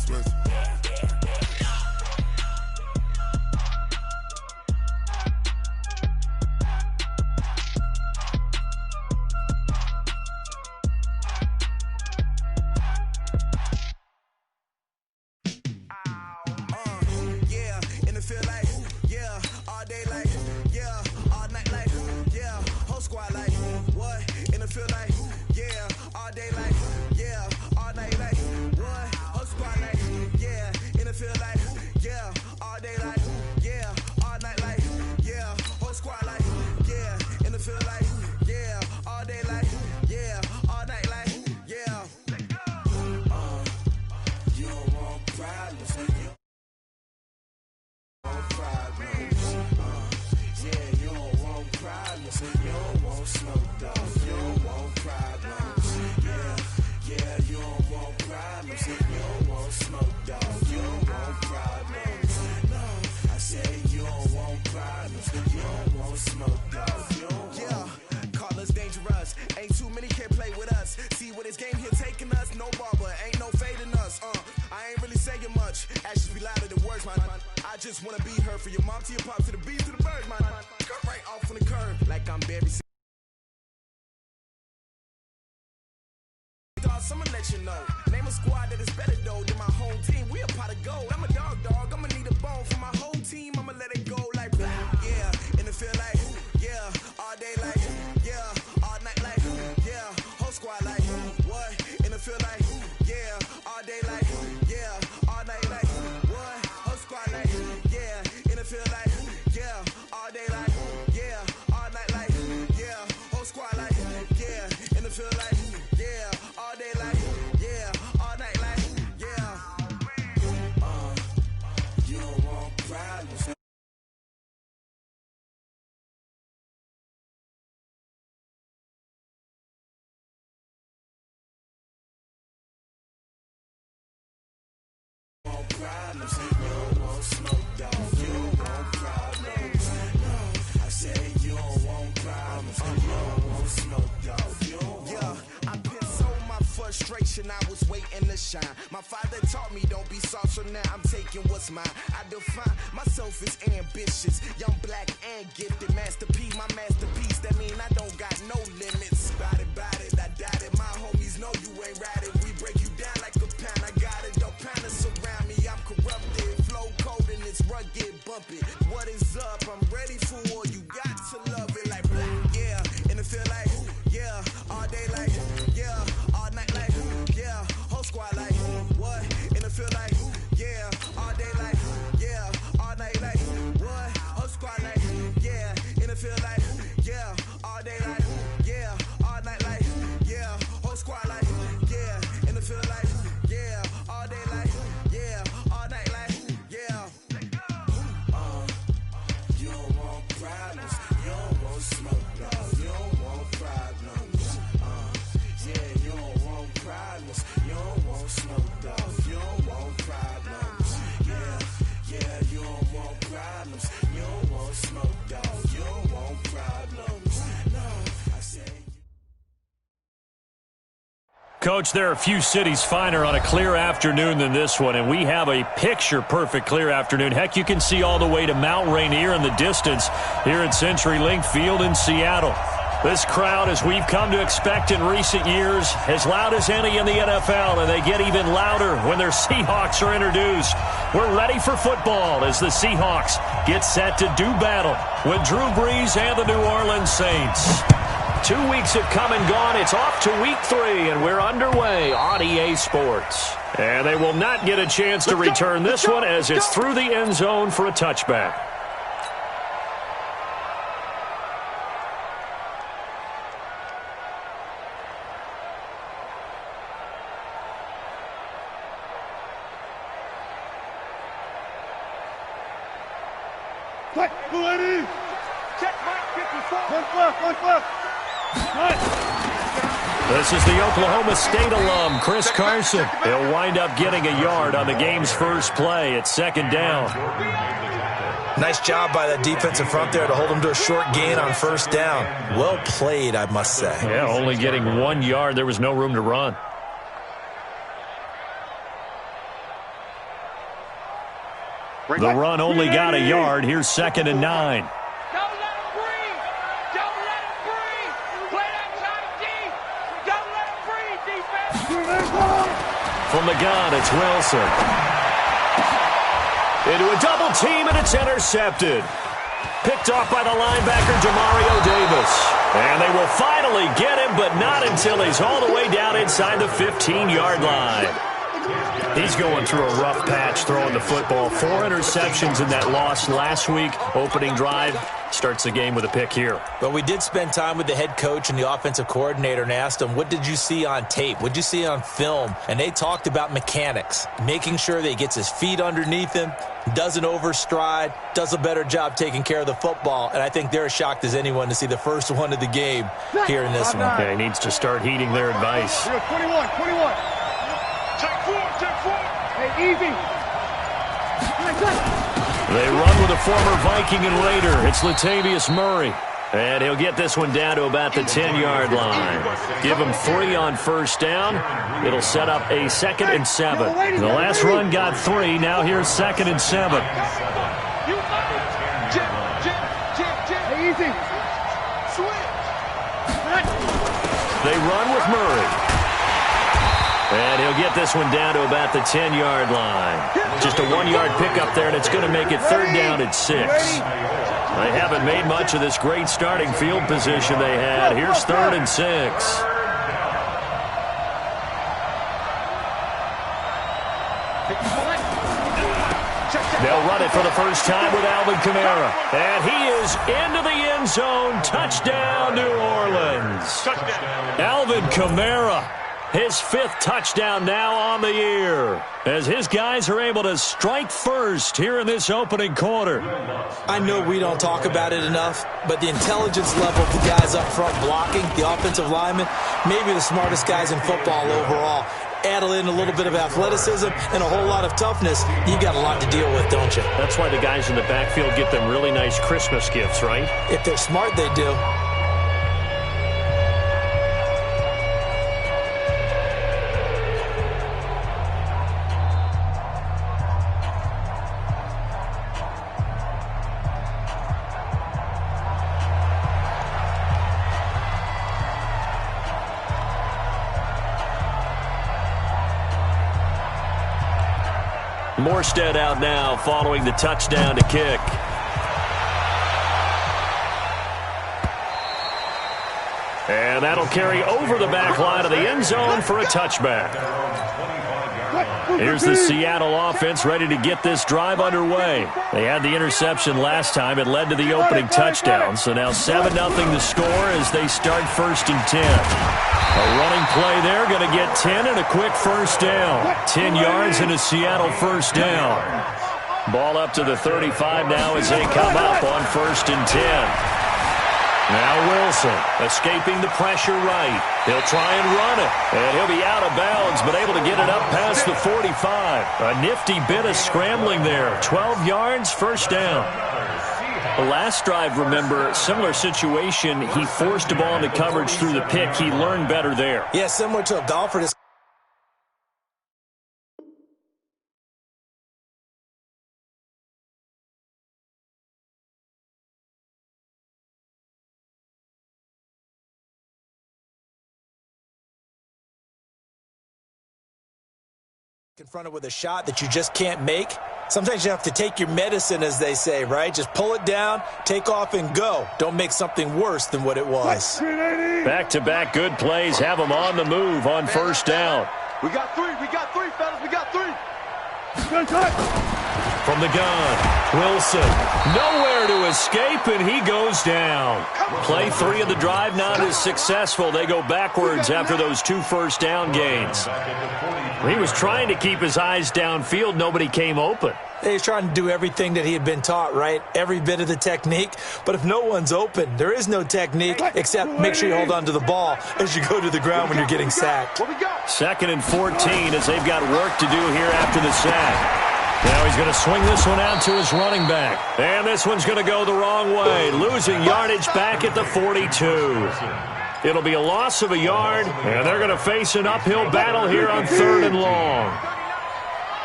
bless. I'ma let you know. Name a squad that is better though than my home team. We a pot of gold. I'm a dog. I'ma need a bone for my whole team. I'ma let it go like blah. Yeah, in the field like yeah, all day like yeah, all night like yeah, whole squad like what? In the field like yeah, all day like yeah, all night like what? Whole squad like yeah, in the field like yeah, all day like yeah, all night like yeah, whole squad like yeah, in the field like yeah, all day like yeah, all night like yeah. You don't want problems. Problems, you don't want smoke, dog. You don't want problems. No, I said you don't want problems. You don't want smoke, dog. You don't want. Yeah, I've been so my frustration. I was waiting to shine. My father taught me don't be soft, so now I'm taking what's mine. I define myself as ambitious, young, black, and gifted. Master P, my masterpiece. That mean I don't got no limits. Bout it, I doubt it. My homies know you ain't ratted. We break you down like a pound. I got it, don't pound us around me. I'm corrupted, flow cold and it's rugged, bumpy. What is up? I'm ready for war. You got to love it like blah. Yeah, in the field like yeah, all day like yeah, all night like yeah, whole squad like what? In the field like yeah, all day like yeah, all night like what? Whole squad like yeah, in the field like yeah, all day like yeah, all night like yeah, whole squad like yeah, in the field like yeah, all day like yeah, all night like yeah. You don't want problems, you don't want smoke, no, you don't want problems. Yeah, you don't want problems, you don't want smoke, dog. You don't want problems. Yeah, you don't want problems, you don't want smoke, dog. You don't want problems. No, I said. Coach, there are a few cities finer on a clear afternoon than this one, and we have a picture-perfect clear afternoon. Heck, you can see all the way to Mount Rainier in the distance here at CenturyLink Field in Seattle. This crowd, as we've come to expect in recent years, as loud as any in the NFL, and they get even louder when their Seahawks are introduced. We're ready for football as the Seahawks get set to do battle with Drew Brees and the New Orleans Saints. 2 weeks have come and gone. It's off to week 3, and we're underway on EA Sports. And they will not get a chance to return this one as it's through the end zone for a touchback. Check Mike 54. This is the Oklahoma State alum, Chris Carson. He'll wind up getting a yard on the game's first play at second down. Nice job by the defensive front there to hold him to a short gain on first down. Well played, I must say. Yeah, only getting 1 yard. There was no room to run. The run only got a yard. Here's 2nd and 9. Don't let him breathe. Don't let him breathe. Play that side deep. Don't let him breathe, defense. From the gun, it's Wilson. Into a double team, and it's intercepted. Picked off by the linebacker, Demario Davis. And they will finally get him, but not until he's all the way down inside the 15-yard line. He's going through a rough patch throwing the football. 4 interceptions in that loss last week. Opening drive starts the game with a pick here. But we did spend time with the head coach and the offensive coordinator and asked them, what did you see on tape? What did you see on film? And they talked about mechanics, making sure that he gets his feet underneath him, doesn't overstride, does a better job taking care of the football. And I think they're as shocked as anyone to see the first one of the game here in this one. Yeah, he needs to start heeding their advice. 21. Take 4. Hey, easy. They run with a former Viking and Raider. It's Latavius Murray. And he'll get this one down to about the 10-yard line. Give him 3 on first down. It'll set up a 2nd and 7. The last run got 3. Now here's 2nd and 7. Hey, easy. Switch. They run with Murray. And he'll get this one down to about the 10-yard line. Just a 1-yard pickup there, and it's going to make it 3rd down at 6. They haven't made much of this great starting field position they had. Here's 3rd and 6. They'll run it for the first time with Alvin Kamara. And he is into the end zone. Touchdown, New Orleans. Alvin Kamara. His 5th touchdown now on the year, as his guys are able to strike first here in this opening quarter. I know we don't talk about it enough, but the intelligence level of the guys up front blocking, the offensive linemen, maybe the smartest guys in football overall. Add in a little bit of athleticism and a whole lot of toughness, you've got a lot to deal with, don't you? That's why the guys in the backfield get them really nice Christmas gifts, right? If they're smart, they do. Morstead out now following the touchdown to kick. And that'll carry over the back line of the end zone for a touchback. Here's the Seattle offense ready to get this drive underway. They had the interception last time. It led to the opening touchdown. So now 7-0 to score as they start 1st and 10. A running play there, going to get 10 and a quick first down. 10 yards and a Seattle first down. Ball up to the 35 now as they come up on 1st and 10. Now Wilson escaping the pressure right. He'll try and run it. And he'll be out of bounds, but able to get it up past the 45. A nifty bit of scrambling there. 12 yards, first down. The last drive, remember, similar situation. He forced a ball into coverage through the pick. He learned better there. Yeah, similar to a golfer. Confronted with a shot that you just can't make. Sometimes you have to take your medicine, as they say, right? Just pull it down, take off, and go. Don't make something worse than what it was. Back-to-back good plays have them on the move on first down. We got 3, fellas, we got 3. From the gun, Wilson, nowhere to escape, and he goes down. Play 3 of the drive not as successful. They go backwards after those 2 first down gains. He was trying to keep his eyes downfield. Nobody came open. He's trying to do everything that he had been taught, right? Every bit of the technique. But if no one's open, there is no technique except make sure you hold on to the ball as you go to the ground when you're getting sacked. 2nd and 14 as they've got work to do here after the sack. Now he's going to swing this one out to his running back. And this one's going to go the wrong way. Losing yardage back at the 42. It'll be a loss of a yard, and they're going to face an uphill battle here on 3rd and long.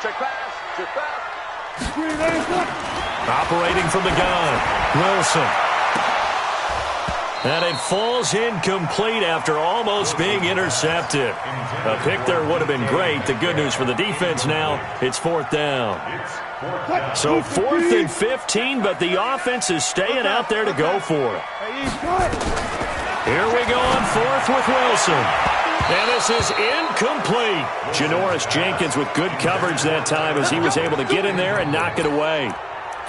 Check pass. Operating from the gun, Wilson. And it falls incomplete after almost being intercepted. A pick there would have been great. The good news for the defense now, it's 4th down. So 4th and 15, but the offense is staying out there to go for it. Here we go on 4th with Wilson. And this is incomplete. Janoris Jenkins with good coverage that time as he was able to get in there and knock it away.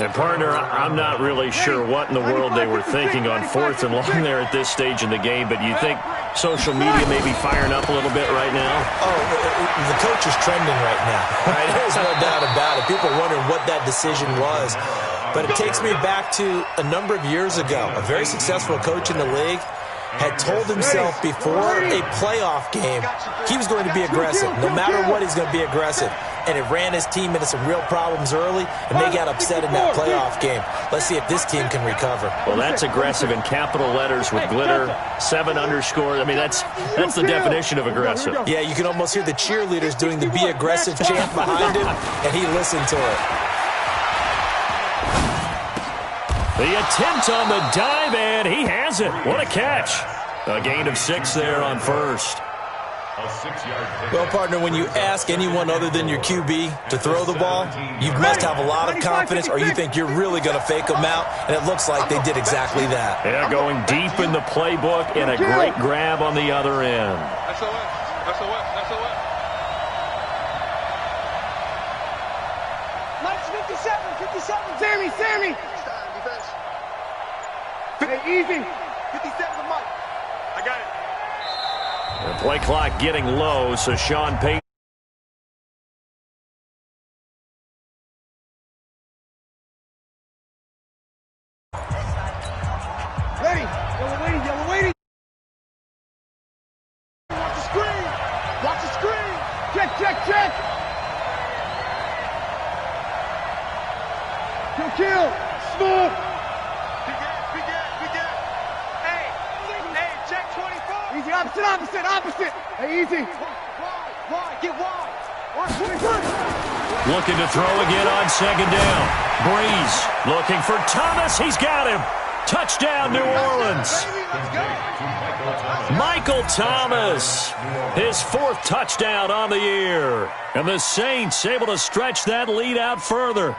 And, partner, I'm not really sure what in the world they were thinking on 4th and long there at this stage in the game, but you think social media may be firing up a little bit right now? Oh, the coach is trending right now. Right? There's no doubt about it. People are wondering what that decision was. But it takes me back to a number of years ago. A very successful coach in the league had told himself before a playoff game he was going to be aggressive. No matter what, he's going to be aggressive. And it ran his team into some real problems early, and they got upset in that playoff game. Let's see if this team can recover. Well, that's aggressive in capital letters with glitter, 7 underscore. I mean, that's the definition of aggressive. Yeah, you can almost hear the cheerleaders doing the be aggressive chant behind him, and he listened to it. The attempt on the dive, and he has it. What a catch. A gain of 6 there on 1st. Well, partner, when you ask anyone other than your QB to throw the ball, you must have a lot of confidence or you think you're really going to fake them out, and it looks like they did exactly that. Yeah, going deep in the playbook and a great grab on the other end. Sammy! Hey, easy. 57 to Mike. I got it. The play clock getting low, so Sean Payton. Ready. Yellow waiting. Watch the screen. Check. Kill. Smooth. Hey, check 24. Easy, opposite. Hey, easy. Wide, get wide. Looking to throw again on 2nd down. Breeze looking for Thomas. He's got him. Touchdown, New Orleans. Michael Thomas, his 4th touchdown on the year. And the Saints able to stretch that lead out further.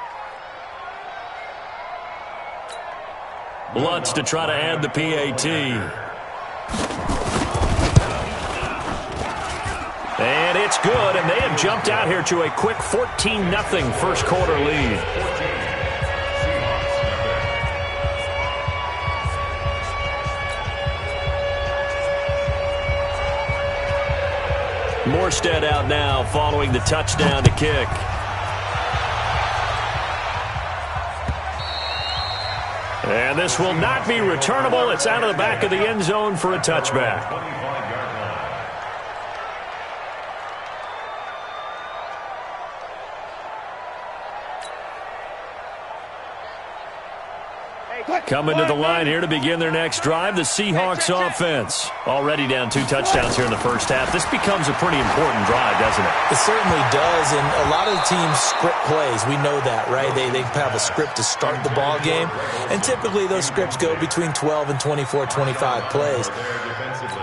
Lutz to try to add the PAT. And it's good, and they have jumped out here to a quick 14-0 first quarter lead. Morstead out now following the touchdown to kick. And this will not be returnable. It's out of the back of the end zone for a touchback. Coming to the line here to begin their next drive, the Seahawks offense. Already down 2 touchdowns here in the first half. This becomes a pretty important drive, doesn't it? It certainly does, and a lot of the teams script plays. We know that, right? They have a script to start the ball game, and typically those scripts go between 12 and 24, 25 plays.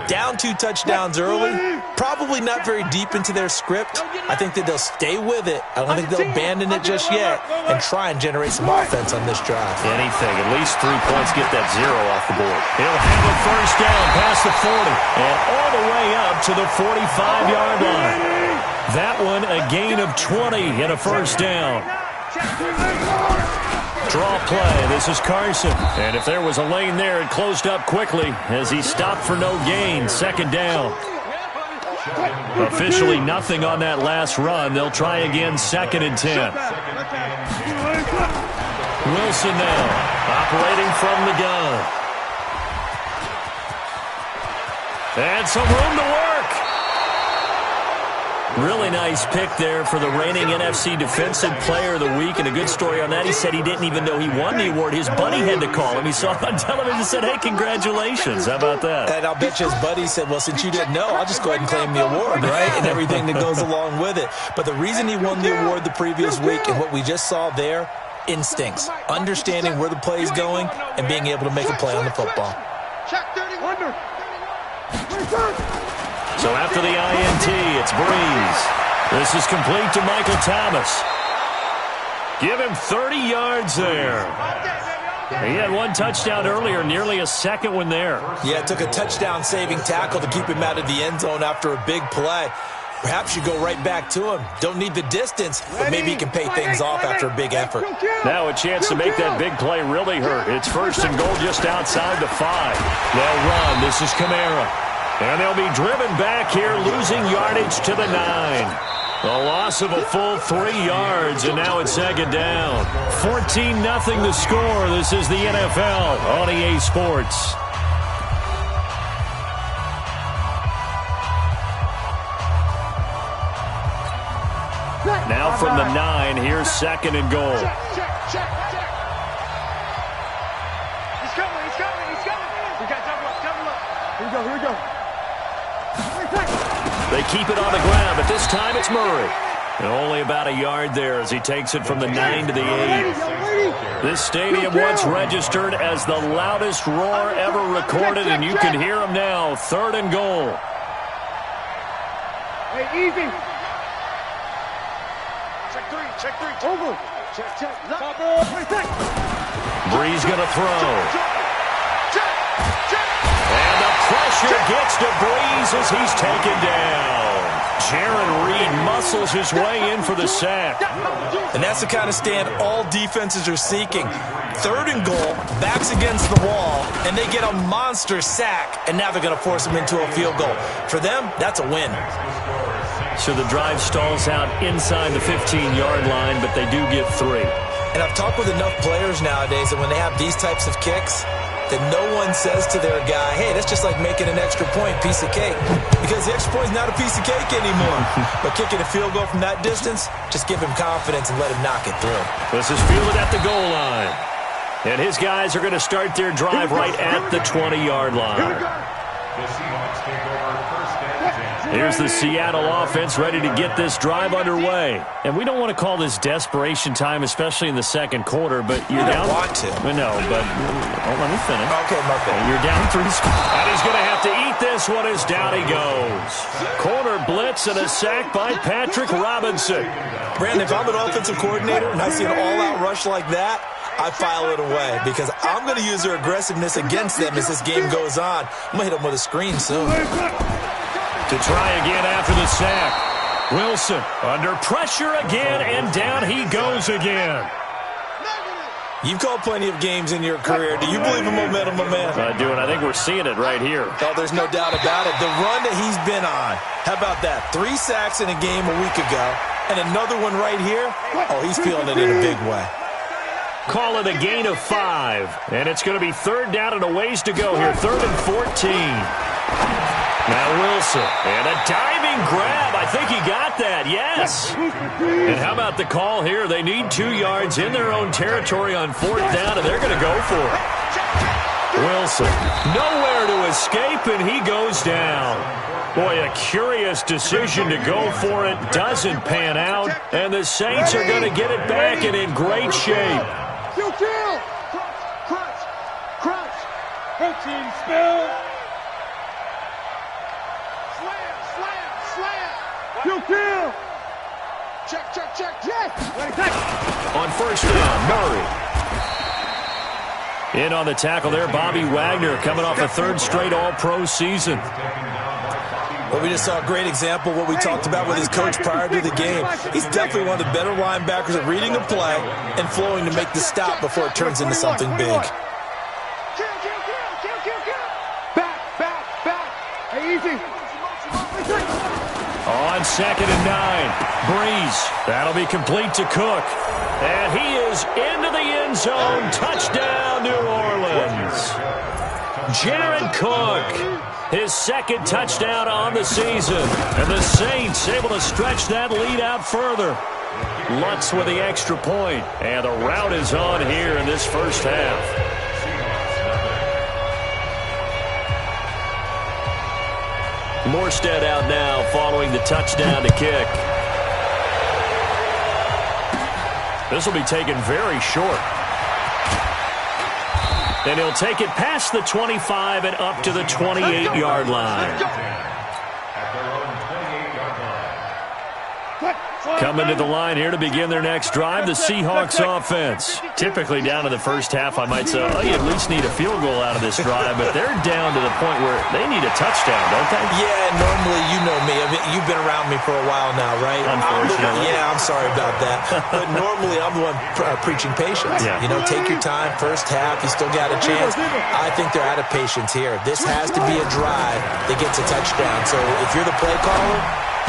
Down 2 touchdowns early, probably not very deep into their script. I think that they'll stay with it. I don't think they'll abandon it just yet and try and generate some offense on this drive. Anything, at least 3 points, get that 0 off the board. He'll have a first down past the 40 and all the way up to the 45-yard line. That one a gain of 20 and a first down. Draw play. This is Carson. And if there was a lane there, it closed up quickly as he stopped for no gain. 2nd down. Officially nothing on that last run. They'll try again 2nd and 10. Wilson now operating from the gun. And some room to work. Really nice pick there for the reigning NFC Defensive Player of the Week, and a good story on that. He said he didn't even know he won the award. His buddy had to call him. He saw it on television and said, hey, congratulations. How about that? And I'll bet you his buddy said, well, since you didn't know, I'll just go ahead and claim the award, right? And everything that goes along with it. But the reason he won the award the previous week and what we just saw there, instincts, understanding where the play is going and being able to make a play on the football. So after the INT, it's Breeze. This is complete to Michael Thomas. Give him 30 yards there. He had one touchdown earlier, nearly a second one there. Yeah, it took a touchdown-saving tackle to keep him out of the end zone after a big play. Perhaps you go right back to him. Don't need the distance, but maybe he can pay things off after a big effort. Now a chance to make that big play really hurt. It's first and goal just outside the 5. They'll run. This is Kamara. And they'll be driven back here, losing yardage to the 9. A loss of a full 3 yards, and now it's second down. 14-0 the score. This is the NFL on EA Sports. Now from the 9, here's second and goal. He's coming. We got double up. Here we go. They keep it on the ground, but this time it's Murray. And only about a yard there as he takes it from the 9 to the 8. This stadium once registered as the loudest roar ever recorded, and you can hear him now. Third and goal. Hey, easy. Check three. Over. Check. Breeze going to throw. And the pressure gets to Breeze as he's taken down. Jaron Reed muscles his way in for the sack. And that's the kind of stand all defenses are seeking. Third and goal, backs against the wall, and they get a monster sack, and now they're going to force them into a field goal. For them, that's a win. So the drive stalls out inside the 15-yard line, but they do get 3. And I've talked with enough players nowadays that when they have these types of kicks, that no one says to their guy, hey, that's just like making an extra point, piece of cake. Because the extra point is not a piece of cake anymore. But kicking a field goal from that distance, just give him confidence and let him knock it through. This is fielded at the goal line. And his guys are going to start their drive right at the 20-yard line. Here's the Seattle offense ready to get this drive underway. And we don't want to call this desperation time, especially in the second quarter, but you're down. You don't want to. No, but let me finish. Okay, my bad. You're down 3 scores. And he's going to have to eat this one as down he goes. Corner blitz and a sack by Patrick Robinson. Brandon, if I'm an offensive coordinator and I see an all-out rush like that, I file it away because I'm going to use their aggressiveness against them as this game goes on. I'm going to hit them with a screen soon. To try again after the sack. Wilson under pressure again, and down he goes again. You've called plenty of games in your career. Do you believe in momentum, my man? I do, and I think we're seeing it right here. Oh, there's no doubt about it. The run that he's been on. How about that? 3 sacks in a game a week ago, and another one right here. Oh, he's feeling it in a big way. Call it a gain of 5, and it's going to be third down and a ways to go here. 3rd and 14. Now Wilson, and a diving grab. I think he got that, yes. And how about the call here? They need 2 yards in their own territory on 4th down, and they're going to go for it. Wilson, nowhere to escape, and he goes down. Boy, a curious decision to go for it. Doesn't pan out, and the Saints are going to get it back and in great shape. Crunch. Whole team spill. Kill. Check. On 1st down, Murray. In on the tackle there, Bobby Wagner coming off a 3rd straight All-Pro season. Well, we just saw a great example of what we talked about with his coach prior to the game. He's definitely one of the better linebackers at reading a play and flowing to make the stop before it turns into something big. Kill. Back. Hey, easy. On 2nd and 9, Breeze. That'll be complete to Cook. And he is into the end zone. Touchdown, New Orleans. Jared Cook, his second touchdown on the season. And the Saints able to stretch that lead out further. Lutz with the extra point. And the rout is on here in this first half. Morstead out now following the touchdown to kick. This will be taken very short. And he'll take it past the 25 and up to the 28-yard line. Coming to the line here to begin their next drive, the Seahawks offense. Typically down in the first half, I might say, oh, you at least need a field goal out of this drive, but they're down to the point where they need a touchdown, don't they? Yeah, normally, you know me. I mean, you've been around me for a while now, right? Unfortunately. I'm sorry about that. But normally, I'm the one preaching patience. Yeah. You know, take your time. First half, you still got a chance. I think they're out of patience here. This has to be a drive that gets a touchdown. So if you're the play caller,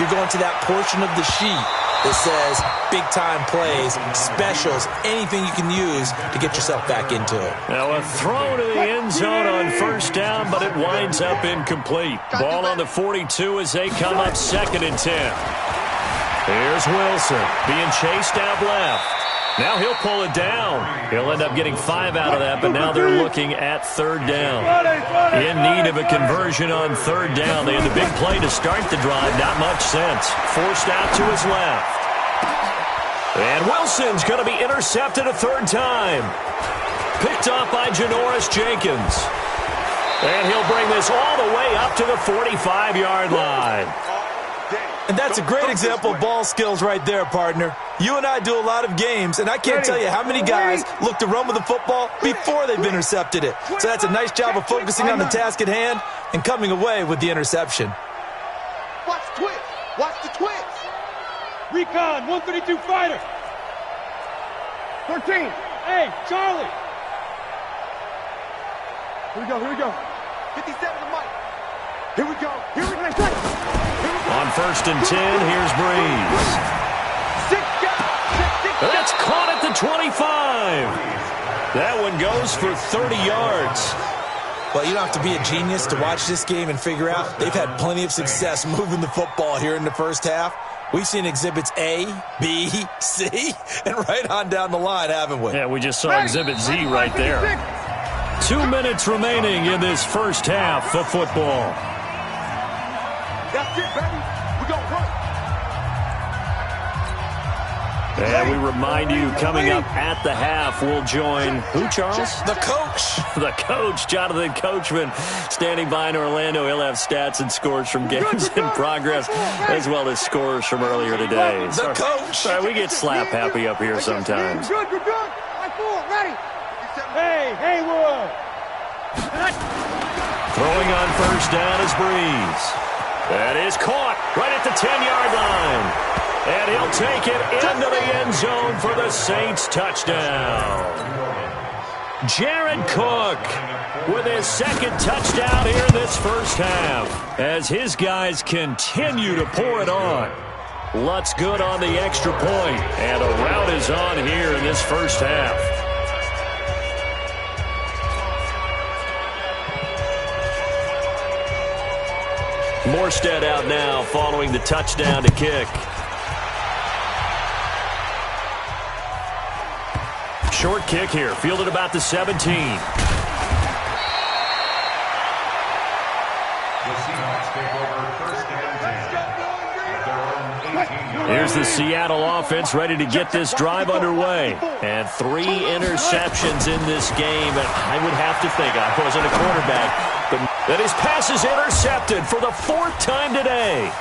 you're going to that portion of the sheet that says big-time plays, specials, anything you can use to get yourself back into it. Now a throw to the end zone on first down, but it winds up incomplete. Ball on the 42 as they come up 2nd and 10. Here's Wilson being chased out left. Now he'll pull it down. He'll end up getting 5 out of that, but now they're looking at 3rd down. In need of a conversion on 3rd down. They had the big play to start the drive. Not much sense. Forced out to his left. And Wilson's going to be intercepted a 3rd time. Picked off by Janoris Jenkins. And he'll bring this all the way up to the 45-yard line. And that's a great example of ball skills right there, partner. You and I do a lot of games, and I can't tell you how many guys look to run with the football before they've intercepted it. So that's a nice job of focusing on the task at hand and coming away with the interception. Watch the twist. Watch the twist. Recon, 132 fighter. 13. Hey, Charlie. Here we go, here we go. 57 to Mike. Here we go. Here we go. On 1st and 10, here's Breeze. That's caught at the 25. That one goes for 30 yards. Well, you don't have to be a genius to watch this game and figure out they've had plenty of success moving the football here in the first half. We've seen exhibits A, B, C, and right on down the line, haven't we? Yeah, we just saw exhibit Z right there. 2 minutes remaining in this first half of football. That's it, baby. We're going to run. And we remind you, coming up at the half, we'll join who, Charles? The coach. The coach, Jonathan Coachman, standing by in Orlando. He'll have stats and scores from games in progress, as well as scores from earlier today. The coach. Sorry, we get slap happy up here sometimes. Good, we're good. Right forward, ready. Hey, Haywood. Throwing on first down is Breeze. That is caught right at the 10-yard line. And he'll take it into the end zone for the Saints touchdown. Jared Cook with his 2nd touchdown here in this first half as his guys continue to pour it on. Lutz good on the extra point, and a rout is on here in this first half. Morstead out now following the touchdown to kick. Short kick here, fielded about the 17. Here's the Seattle offense ready to get this drive underway. And 3 interceptions in this game. And I would have to think, I wasn't a quarterback, but that his pass is intercepted for the 4th time today.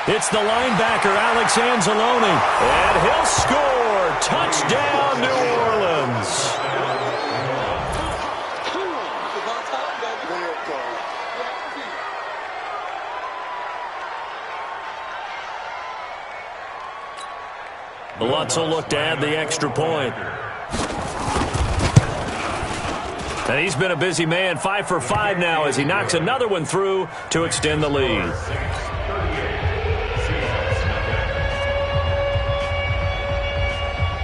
It's the linebacker, Alex Anzalone. And he'll score. Touchdown, New Orleans. Lutz will look to add the extra point. And he's been a busy man, 5 for 5 now as he knocks another one through to extend the lead.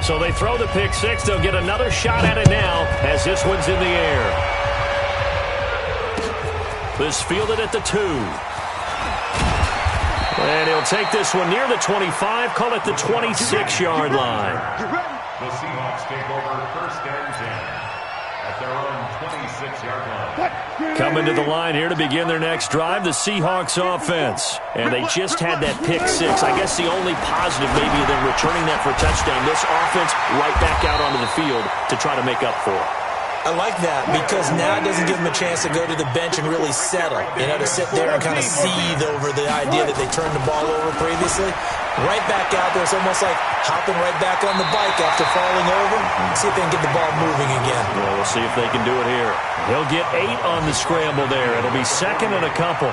So they throw the pick 6. They'll get another shot at it now as this one's in the air. This fielded at the 2. And he'll take this one near the 25, call it the 26-yard line. The Seahawks take over 1st and 10 at their own 26-yard line. Coming to the line here to begin their next drive, the Seahawks offense. And they just had that pick 6. I guess the only positive maybe than returning that for a touchdown. This offense right back out onto the field to try to make up for it. I like that because now it doesn't give them a chance to go to the bench and really settle, to sit there and kind of seethe over the idea that they turned the ball over previously. Right back out there. It's almost like hopping right back on the bike after falling over. See if they can get the ball moving again. Well, we'll see if they can do it here. He'll get 8 on the scramble there. It'll be 2nd and a couple.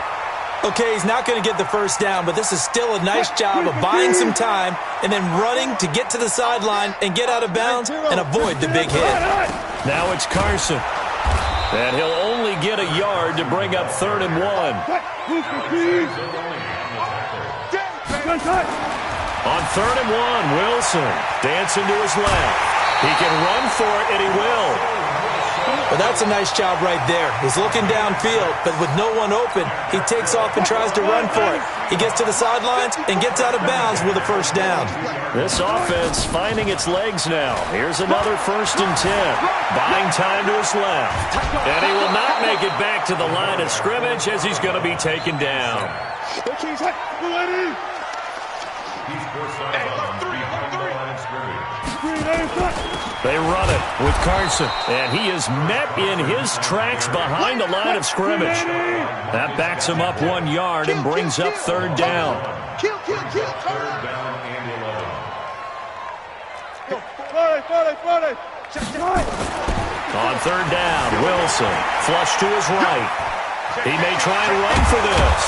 Okay, he's not going to get the first down, but this is still a nice job of buying some time and then running to get to the sideline and get out of bounds and avoid the big hit. Now it's Carson. And he'll only get a yard to bring up 3rd and 1. On 3rd and 1, Wilson dancing to his left. He can run for it, and he will. Well, that's a nice job right there. He's looking downfield, but with no one open, he takes off and tries to run for it. He gets to the sidelines and gets out of bounds with a first down. This offense finding its legs now. Here's another 1st and 10. Buying time to his left. And he will not make it back to the line of scrimmage as he's going to be taken down. He's forced sideline behind the line of scrimmage. They run it with Carson, and he is met in his tracks behind the line of scrimmage. That backs him up 1 yard and brings up 3rd down. 3rd down and 11. On 3rd down, Wilson flush to his right. He may try and run for this.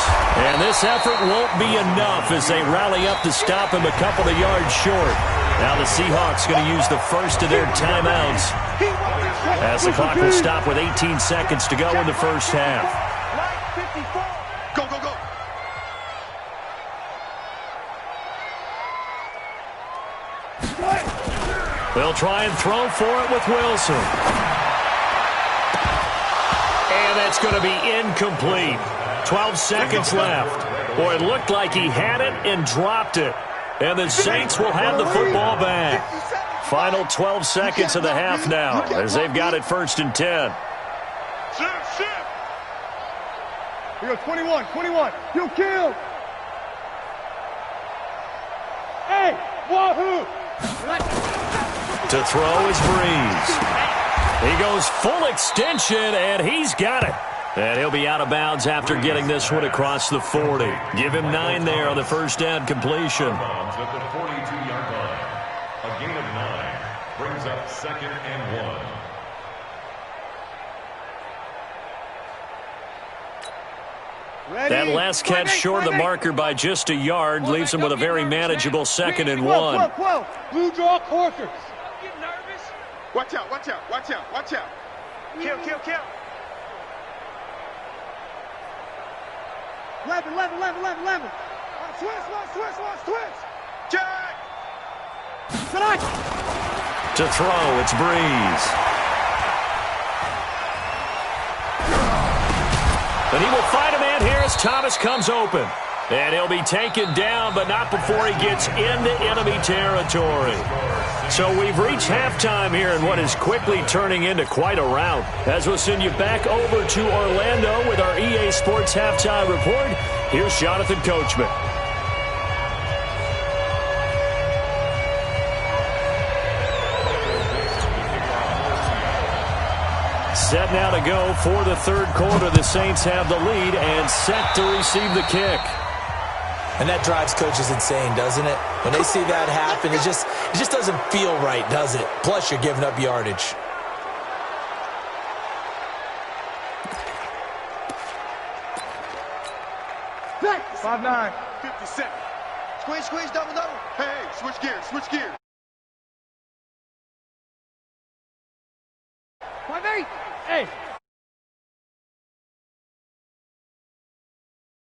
And this effort won't be enough as they rally up to stop him a couple of yards short. Now the Seahawks going to use the first of their timeouts as the clock will stop with 18 seconds to go in the first half. Go, go, go. They'll try and throw for it with Wilson. And that's going to be incomplete. 12 seconds left. Boy, it looked like he had it and dropped it. And the Saints will have the football back. Final 12 seconds of the half now as they've got it 1st and 10. Here go, 21. You kill. Hey, wahoo. To throw is Breeze. He goes full extension, and he's got it. And he'll be out of bounds after getting this one across the 40. Give him 9 there on the first down completion. At the 42-yard line. A gain of 9 brings up 2nd and 1. That last catch short of the marker by just a yard leaves him with a very manageable 2nd and 1. Blue draw quarters. Don't get nervous. Watch out. Kill. 11. Switch. Jack. To throw, it's Breeze. And he will find a man here as Thomas comes open. And he'll be taken down, but not before he gets into enemy territory. So we've reached halftime here in what is quickly turning into quite a rout. As we'll send you back over to Orlando with our EA Sports Halftime Report, here's Jonathan Coachman. Set now to go for the 3rd quarter. The Saints have the lead and set to receive the kick. And that drives coaches insane, doesn't it? When they see that happen, it just doesn't feel right, does it? Plus, you're giving up yardage. Back. 5'9". 50 seconds. Squeeze, double. Hey, switch gears.